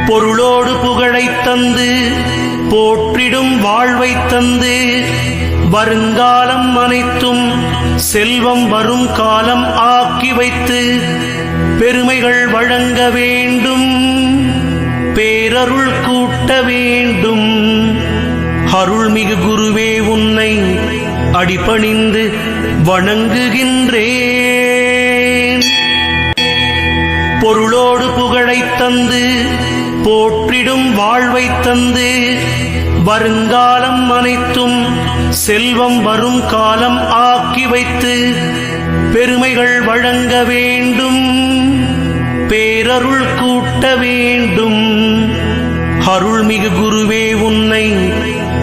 பொருளோடு புகழைத் தந்து போற்றிடும் வாழ்வைத் தந்து வருங்காலம் அனைத்தும் செல்வம் வரும் காலம் ஆக்கி வைத்து பெருமைகள் வழங்க வேண்டும், பேரருள் கூட்ட வேண்டும். அருள்மிகு குருவே உன்னை அடிபணிந்து வணங்குகின்றேன். பொருளோடு புகழைத் தந்து போற்றிடும் வாழ்வைத் தந்து வருங்காலம் அனைத்தும் செல்வம் வரும் காலம் ஆக்கி வைத்து பெருமைகள் வழங்க வேண்டும், பேரருள் கூட்ட வேண்டும். அருள்மிகு குருவே உன்னை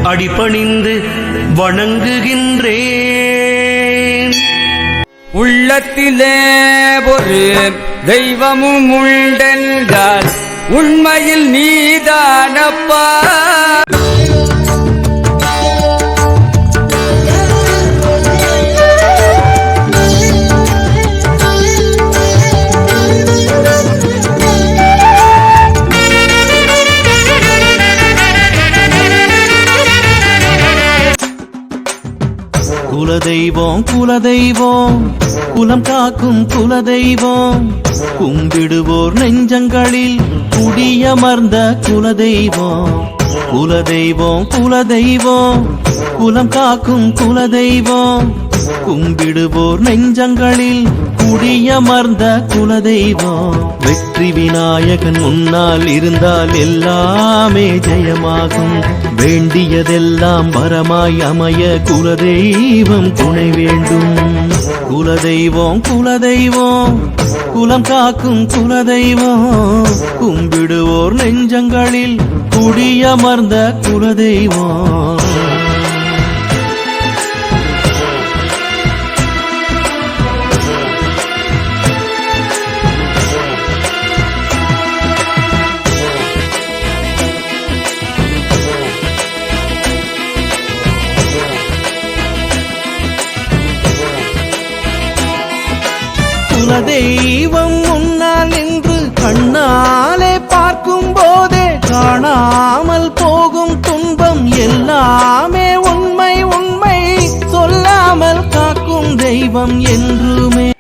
அடிபணிந்து வணங்குகின்றேன். உள்ளத்திலே ஒரு தெய்வமும் உண்டென்றால் உண்மையில் நீதானப்பா. குலதெய்வம் குலதெய்வம் குலம் காக்கும் குலதெய்வம், கும்பிடுவோர் நெஞ்சங்களில் குடியமர்ந்த குலதெய்வம். குலதெய்வம் குலதெய்வம் குலம் காக்கும் குலதெய்வம், கும்பிடுவோர் நெஞ்சங்களில் குடியமர்ந்த குலதெய்வம். வெற்றி விநாயகன் முன்னால் இருந்தால் எல்லாமே ஜெயமாகும், வேண்டியதெல்லாம் வரமாய் அமைய குலதெய்வம் துணை வேண்டும். குலதெய்வம் குலதெய்வம் குலம் காக்கும் குலதெய்வம், கும்பிடுவோர் நெஞ்சங்களில் குடியமர்ந்த குலதெய்வம். குலதெய்வம் முன்னால் நின்று கண்ணா